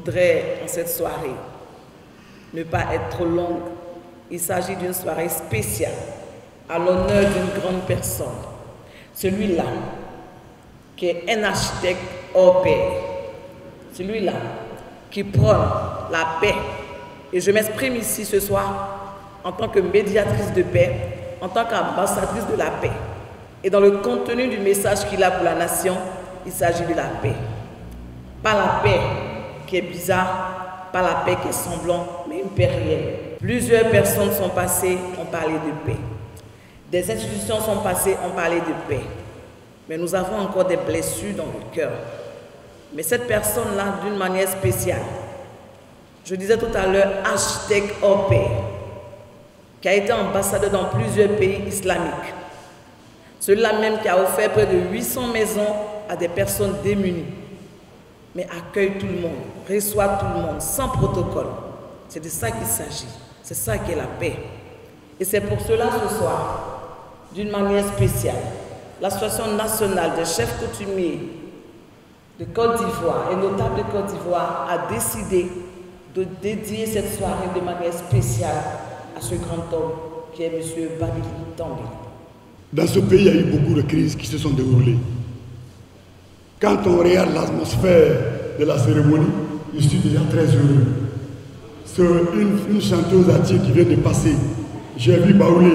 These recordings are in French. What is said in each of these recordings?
voudrais, en cette soirée, ne pas être trop longue. Il s'agit d'une soirée spéciale, à l'honneur d'une grande personne. Celui-là, qui est un architecte hors pair. Celui-là, qui prône la paix. Et je m'exprime ici ce soir en tant que médiatrice de paix, en tant qu'ambassadrice de la paix. Et dans le contenu du message qu'il a pour la nation, il s'agit de la paix. Pas la paix qui est bizarre, pas la paix qui est semblante, mais une paix réelle. Plusieurs personnes sont passées, ont parlé de paix. Des institutions sont passées, ont parlé de paix. Mais nous avons encore des blessures dans le cœur. Mais cette personne-là, d'une manière spéciale, je disais tout à l'heure, architecte hors pair, qui a été ambassadeur dans plusieurs pays islamiques. Celui-là même qui a offert près de 800 maisons à des personnes démunies, mais accueille tout le monde, reçoit tout le monde, sans protocole. C'est de ça qu'il s'agit. C'est ça qui est la paix. Et c'est pour cela ce soir, d'une manière spéciale, l'Association nationale des chefs coutumiers de Côte d'Ivoire et notables de Côte d'Ivoire a décidé de dédier cette soirée de manière spéciale à ce grand homme qui est M. Babili Tambili. Dans ce pays, il y a eu beaucoup de crises qui se sont déroulées. Quand on regarde l'atmosphère de la cérémonie, je suis déjà très heureux. C'est une chanteuse atier qui vient de passer. J'ai vu Baoulé,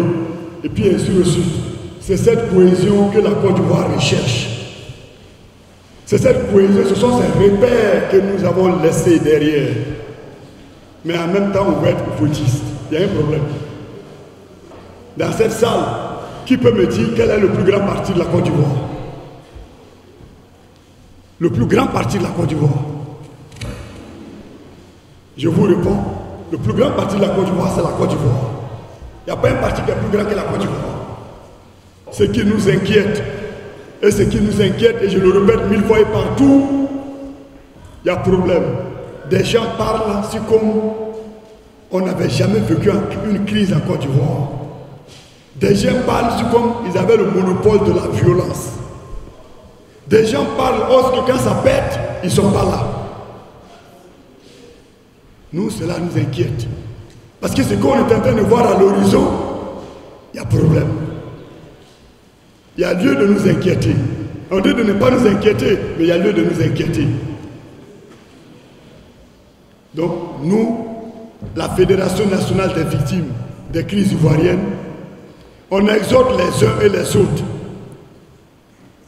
et puis ainsi de suite. C'est cette cohésion que la Côte d'Ivoire recherche. C'est cette cohésion, ce sont ces repères que nous avons laissés derrière. Mais en même temps, on va être foutiste. Il y a un problème. Dans cette salle, qui peut me dire quel est le plus grand parti de la Côte d'Ivoire? Le plus grand parti de la Côte d'Ivoire. Je vous réponds, le plus grand parti de la Côte d'Ivoire, c'est la Côte d'Ivoire. Il n'y a pas un parti qui est plus grand que la Côte d'Ivoire. Ce qui nous inquiète, et ce qui nous inquiète, et je le répète 1000 fois et partout, il y a problème. Des gens parlent ainsi comme on n'avait jamais vécu une crise en Côte d'Ivoire. Des gens parlent ainsi comme ils avaient le monopole de la violence. Des gens parlent que quand ça pète, ils ne sont pas là. Nous, cela nous inquiète. Parce que ce qu'on est en train de voir à l'horizon, il y a problème. Il y a lieu de nous inquiéter. On dit de ne pas nous inquiéter, mais il y a lieu de nous inquiéter. Donc, nous, la Fédération nationale des victimes des crises ivoiriennes, on exhorte les uns et les autres.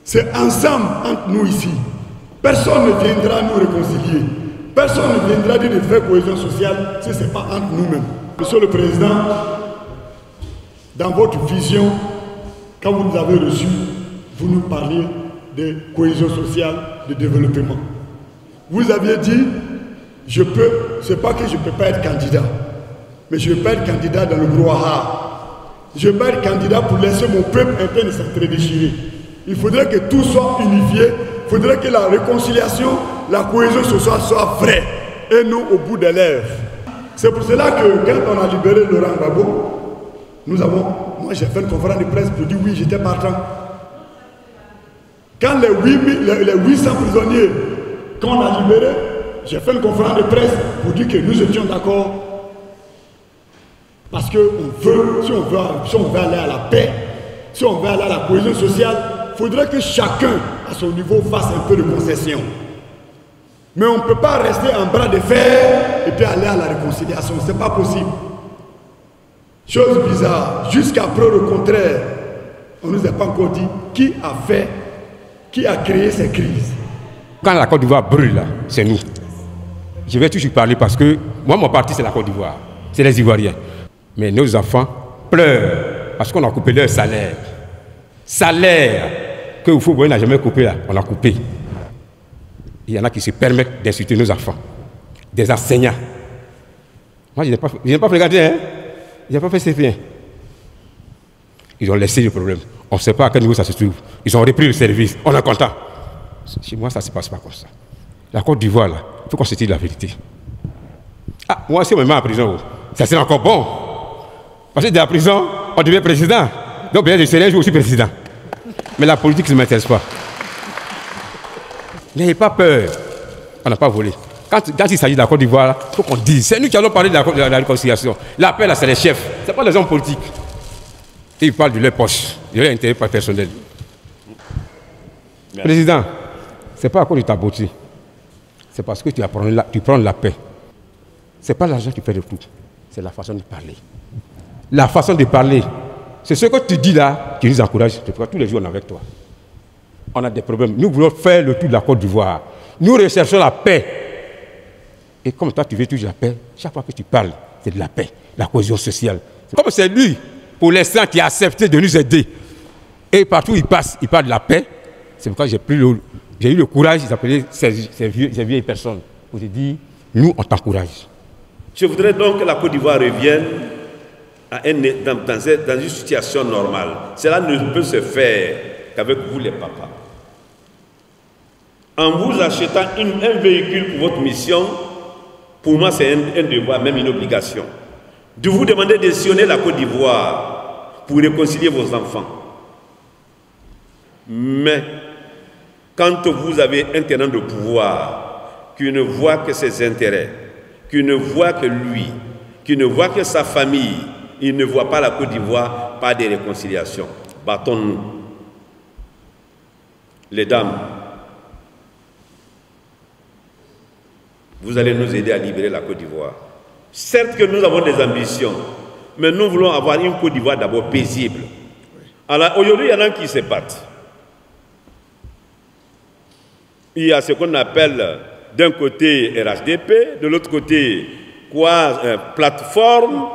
C'est ensemble entre nous ici. Personne ne viendra nous réconcilier. Personne ne viendra dire de faire cohésion sociale si ce n'est pas entre nous-mêmes. Monsieur le Président, dans votre vision, quand vous nous avez reçus, vous nous parliez de cohésion sociale, de développement. Vous aviez dit, c'est pas que je ne peux pas être candidat, mais je ne peux pas être candidat dans le brouhaha. Je ne peux pas être candidat pour laisser mon peuple interne s'entre-déchirer. Il faudrait que tout soit unifié, il faudrait que la réconciliation, la cohésion sociale soit vraie et non au bout des lèvres. C'est pour cela que quand on a libéré Laurent Gbagbo, moi j'ai fait une conférence de presse pour dire oui, j'étais partant. Quand les 800 prisonniers qu'on a libérés, j'ai fait une conférence de presse pour dire que nous étions d'accord. Parce que si on veut aller à la paix, si on veut aller à la cohésion sociale, il faudrait que chacun, à son niveau, fasse un peu de concession. Mais on ne peut pas rester en bras de fer et puis aller à la réconciliation. Ce n'est pas possible. Chose bizarre, jusqu'à preuve le contraire, on ne nous a pas encore dit qui a créé ces crises. Quand la Côte d'Ivoire brûle, c'est nous. Je vais toujours parler parce que moi, mon parti, c'est la Côte d'Ivoire. C'est les Ivoiriens. Mais nos enfants pleurent parce qu'on a coupé leur salaire. Salaire que Oufo-Boye n'a jamais coupé là, on l'a coupé. Il y en a qui se permettent d'insulter nos enfants, des enseignants. Moi, je n'ai pas fréquenté, hein. Je n'ai pas fait CP1. Ils ont laissé le problème. On ne sait pas à quel niveau ça se trouve. Ils ont repris le service. On est content. Chez moi, ça ne se passe pas comme ça. La Côte d'Ivoire, là, il faut qu'on se dise la vérité. Ah, moi, si on me met en prison, ça serait encore bon. Parce que de la prison, on devient président. Donc, bien, je serai un jour aussi président. Mais la politique ne m'intéresse pas. N'ayez pas peur. On n'a pas volé. Quand il s'agit de la Côte d'Ivoire, il faut qu'on dise. C'est nous qui allons parler de la réconciliation. La paix, là, c'est les chefs. Ce n'est pas les hommes politiques. Ils parlent de leur poche, de leur intérêt personnel. Merci. Président, ce n'est pas à cause de ta beauté. C'est parce que tu prends la paix. Ce n'est pas l'argent qui fait le tout. C'est la façon de parler. La façon de parler. C'est ce que tu dis là qui nous encourage. Tous les jours, on est avec toi. On a des problèmes. Nous voulons faire le tour de la Côte d'Ivoire. Nous recherchons la paix. Et comme toi, tu veux toujours la paix, chaque fois que tu parles, c'est de la paix, la cohésion sociale. Comme c'est lui, pour l'instant, qui a accepté de nous aider. Et partout où il passe, il parle de la paix. C'est pourquoi j'ai eu le courage d'appeler ces vieilles personnes pour te dire, nous, on t'encourage. Je voudrais donc que la Côte d'Ivoire revienne dans une situation normale. Cela ne peut se faire qu'avec vous, les papas. En vous achetant un véhicule pour votre mission, pour moi, c'est un devoir, même une obligation, de vous demander de sillonner la Côte d'Ivoire pour réconcilier vos enfants. Mais, quand vous avez un tenant de pouvoir qui ne voit que ses intérêts, qui ne voit que lui, qui ne voit que sa famille, il ne voit pas la Côte d'Ivoire par des réconciliations. Battons-nous. Les dames, vous allez nous aider à libérer la Côte d'Ivoire. Certes que nous avons des ambitions, mais nous voulons avoir une Côte d'Ivoire d'abord paisible. Alors aujourd'hui, il y en a qui se battent. Il y a ce qu'on appelle d'un côté RHDP, de l'autre côté plateforme.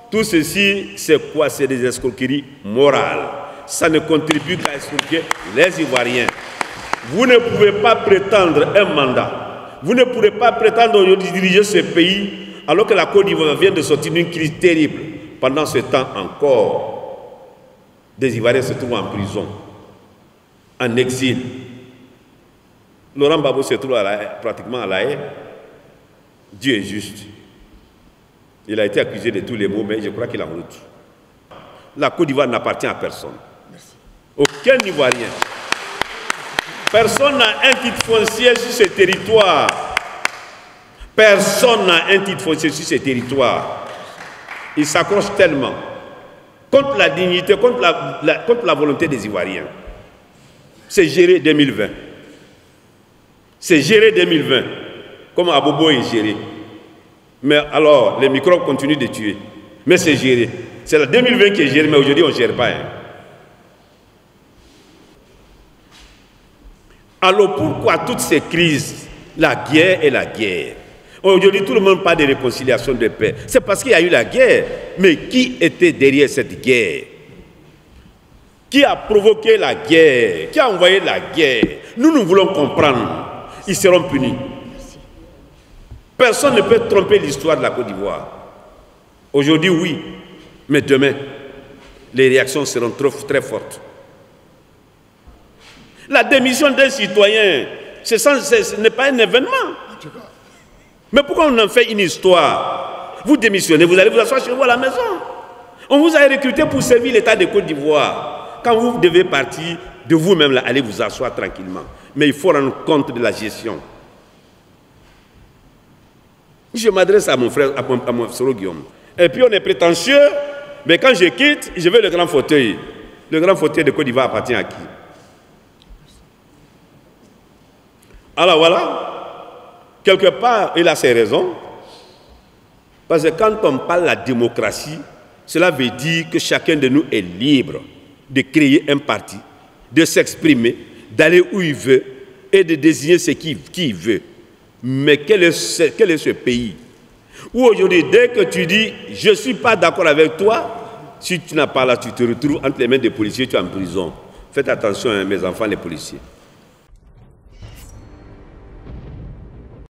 Tout ceci, c'est quoi? C'est des escroqueries morales. Ça ne contribue qu'à escroquer les Ivoiriens. Vous ne pouvez pas prétendre un mandat. Vous ne pourrez pas prétendre aujourd'hui diriger ce pays alors que la Côte d'Ivoire vient de sortir d'une crise terrible. Pendant ce temps encore, des Ivoiriens se trouvent en prison, en exil. Laurent Gbagbo se trouve pratiquement à La Haye. Dieu est juste. Il a été accusé de tous les maux, mais je crois qu'il a route. La Côte d'Ivoire n'appartient à personne. Merci. Aucun Ivoirien. Personne n'a un titre foncier sur ce territoire. Personne n'a un titre foncier sur ce territoire. Il s'accroche tellement contre la dignité, contre la volonté des Ivoiriens. C'est géré 2020. C'est géré 2020, comme Abobo est géré. Mais alors, les microbes continuent de tuer. Mais c'est géré. C'est la 2020 qui est géré, mais aujourd'hui, on ne gère pas. Hein. Alors, pourquoi toutes ces crises? La guerre et la guerre. Aujourd'hui, tout le monde parle de réconciliation, de paix. C'est parce qu'il y a eu la guerre. Mais qui était derrière cette guerre? Qui a provoqué la guerre? Qui a envoyé la guerre? Nous voulons comprendre. Ils seront punis. Personne ne peut tromper l'histoire de la Côte d'Ivoire. Aujourd'hui, oui, mais demain, les réactions seront très fortes. La démission d'un citoyen, ce n'est pas un événement. Mais pourquoi on en fait une histoire? Vous démissionnez, vous allez vous asseoir chez vous à la maison. On vous a recruté pour servir l'État de Côte d'Ivoire. Quand vous devez partir de vous-même, là, allez vous asseoir tranquillement. Mais il faut rendre compte de la gestion. Je m'adresse à mon frère, à mon solo Guillaume. Et puis on est prétentieux, mais quand je quitte, je veux le grand fauteuil. Le grand fauteuil de Côte d'Ivoire appartient à qui? Alors voilà, quelque part, il a ses raisons. Parce que quand on parle de la démocratie, cela veut dire que chacun de nous est libre de créer un parti, de s'exprimer, d'aller où il veut et de désigner qui il veut. Mais quel est ce pays où aujourd'hui, dès que tu dis « je ne suis pas d'accord avec toi », si tu n'as pas là, tu te retrouves entre les mains des policiers, tu es en prison. Faites attention, hein, mes enfants, les policiers.